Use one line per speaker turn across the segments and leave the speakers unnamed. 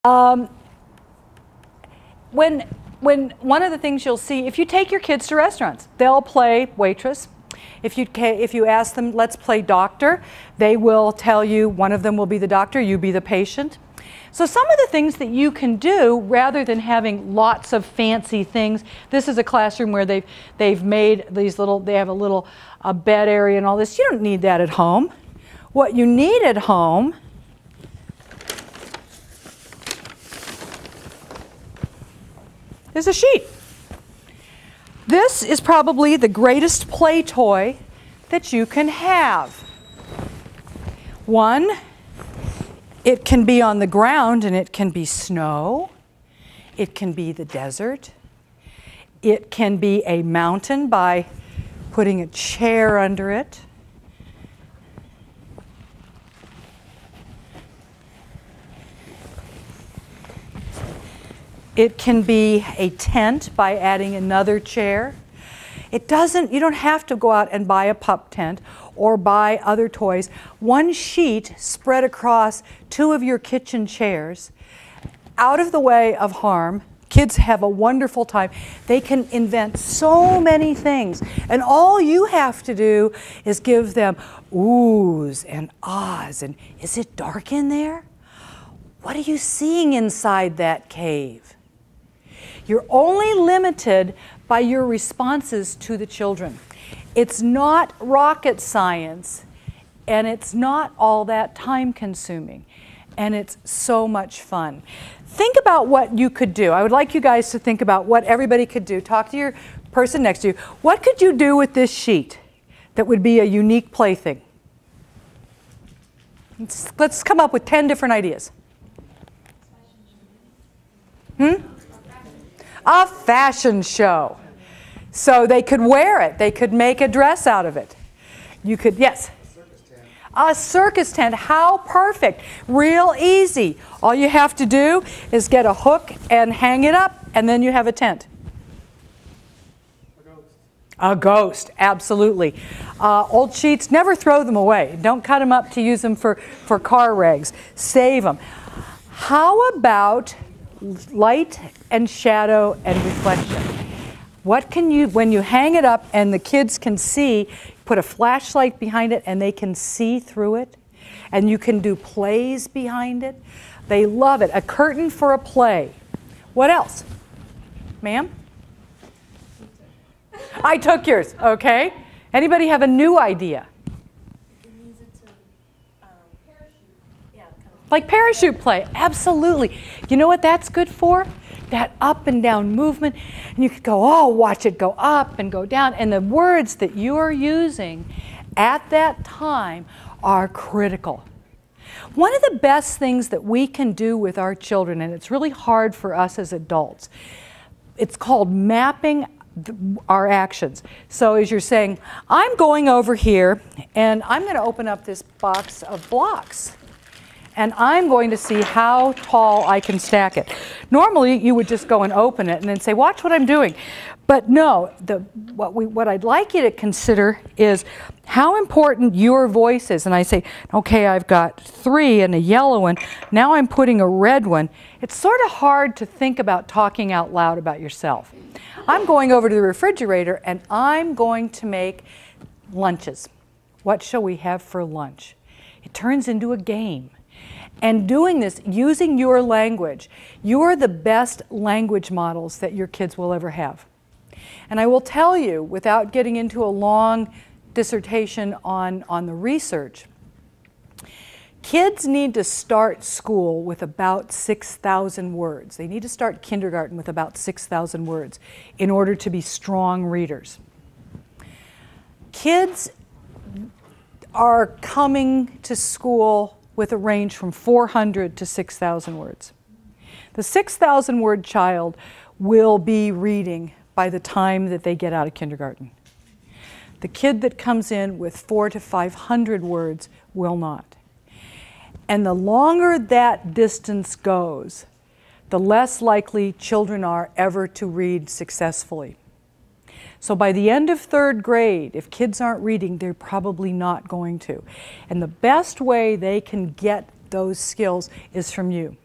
Um, when one of the things you'll see, if you take your kids to restaurants, they'll play waitress. If you ask them, let's play doctor, they will tell you, one of them will be the doctor, you be the patient. So some of the things that you can do, rather than having lots of fancy things, this is a classroom where they've made these little, they have a little bed area and all this. You don't need that at home. What you need at home is a sheet. This is probably the greatest play toy that you can have. One, it can be on the ground and it can be snow. It can be the desert. It can be a mountain by putting a chair under it. It can be a tent by adding another chair. You don't have to go out and buy a pup tent or buy other toys. One sheet spread across two of your kitchen chairs, out of the way of harm. Kids have a wonderful time. They can invent so many things. And all you have to do is give them oohs and ahs. And is it dark in there? What are you seeing inside that cave? You're only limited by your responses to the children. It's not rocket science, and it's not all that time-consuming, and it's so much fun. Think about what you could do. I would like you guys to think about what everybody could do. Talk to your person next to you. What could you do with this sheet that would be a unique plaything? Let's come up with 10 different ideas. A fashion show. So they could wear it. They could make a dress out of it. You could, yes? A circus tent. How perfect. Real easy. All you have to do is get a hook and hang it up, and then you have a tent. A ghost, absolutely. Old sheets, never throw them away. Don't cut them up to use them for car rags. Save them. How about light and shadow and reflection? What can you, when you hang it up and the kids can see, put a flashlight behind it and they can see through it, and you can do plays behind it. They love it. A curtain for a play. What else? Ma'am? I took yours, okay. Anybody have a new idea? Like parachute play, absolutely. You know what that's good for? That up and down movement. And you could go, oh, watch it go up and go down. And the words that you are using at that time are critical. One of the best things that we can do with our children, and it's really hard for us as adults, it's called mapping our actions. So as you're saying, I'm going over here and I'm going to open up this box of blocks. And I'm going to see how tall I can stack it. Normally, you would just go and open it and then say, watch what I'm doing. But no, what I'd like you to consider is how important your voice is. And I say, okay, I've got 3 and a yellow one. Now I'm putting a red one. It's sort of hard to think about talking out loud about yourself. I'm going over to the refrigerator and I'm going to make lunches. What shall we have for lunch? It turns into a game. And doing this, using your language, you are the best language models that your kids will ever have. And I will tell you, without getting into a long dissertation on the research, kids need to start school with about 6,000 words. They need to start kindergarten with about 6,000 words in order to be strong readers. Kids are coming to school with a range from 400 to 6,000 words. The 6,000 word child will be reading by the time that they get out of kindergarten. The kid that comes in with 400 to 500 words will not. And the longer that distance goes, the less likely children are ever to read successfully. So by the end of 3rd grade, if kids aren't reading, they're probably not going to. And the best way they can get those skills is from you.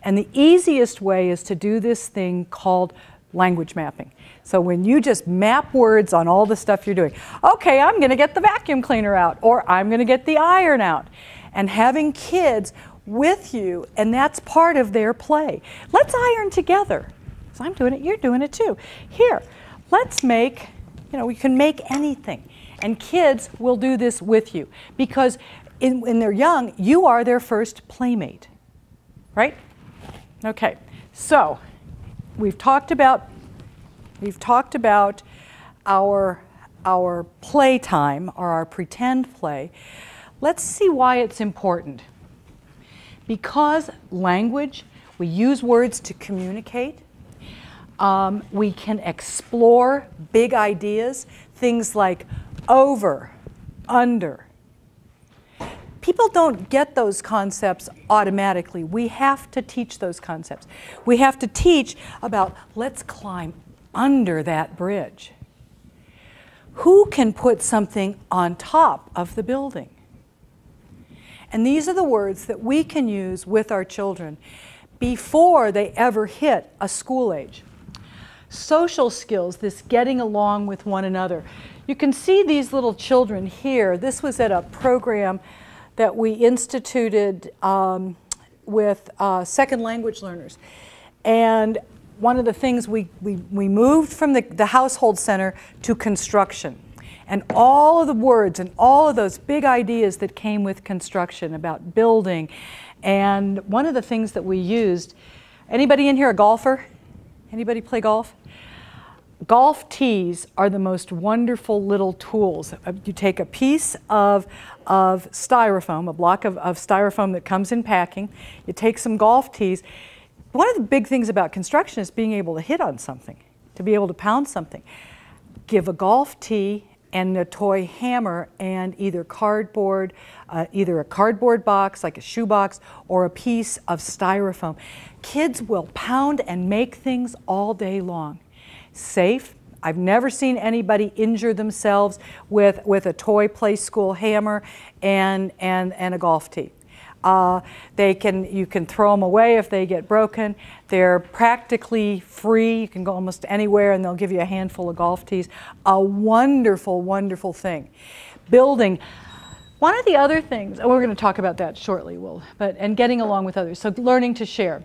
And the easiest way is to do this thing called language mapping. So when you just map words on all the stuff you're doing, okay, I'm going to get the vacuum cleaner out, or I'm going to get the iron out. And having kids with you, and that's part of their play. Let's iron together. So I'm doing it, you're doing it too. Here, let's make, we can make anything. And kids will do this with you because when they're young, you are their first playmate, right? Okay, so we've talked about our playtime, or our pretend play. Let's see why it's important. Because language, we use words to communicate. We can explore big ideas, things like over, under. People don't get those concepts automatically. We have to teach those concepts. We have to teach about, let's climb under that bridge. Who can put something on top of the building? And these are the words that we can use with our children before they ever hit a school age. Social skills, this getting along with one another. You can see these little children here. This was at a program that we instituted with second language learners. And one of the things we moved from the household center to construction. And all of the words and all of those big ideas that came with construction about building. And one of the things that we used, anybody in here a golfer? Anybody play golf? Golf tees are the most wonderful little tools. You take a piece of styrofoam, a block of styrofoam that comes in packing. You take some golf tees. One of the big things about construction is being able to hit on something, to be able to pound something. Give a golf tee and a toy hammer and either a cardboard box like a shoebox or a piece of styrofoam. Kids will pound and make things all day long. Safe. I've never seen anybody injure themselves with a toy play school hammer and a golf tee. You can throw them away if they get broken. They're practically free. You can go almost anywhere and they'll give you a handful of golf tees. A wonderful, wonderful thing. Building. One of the other things, and we're going to talk about that shortly, and getting along with others. So learning to share.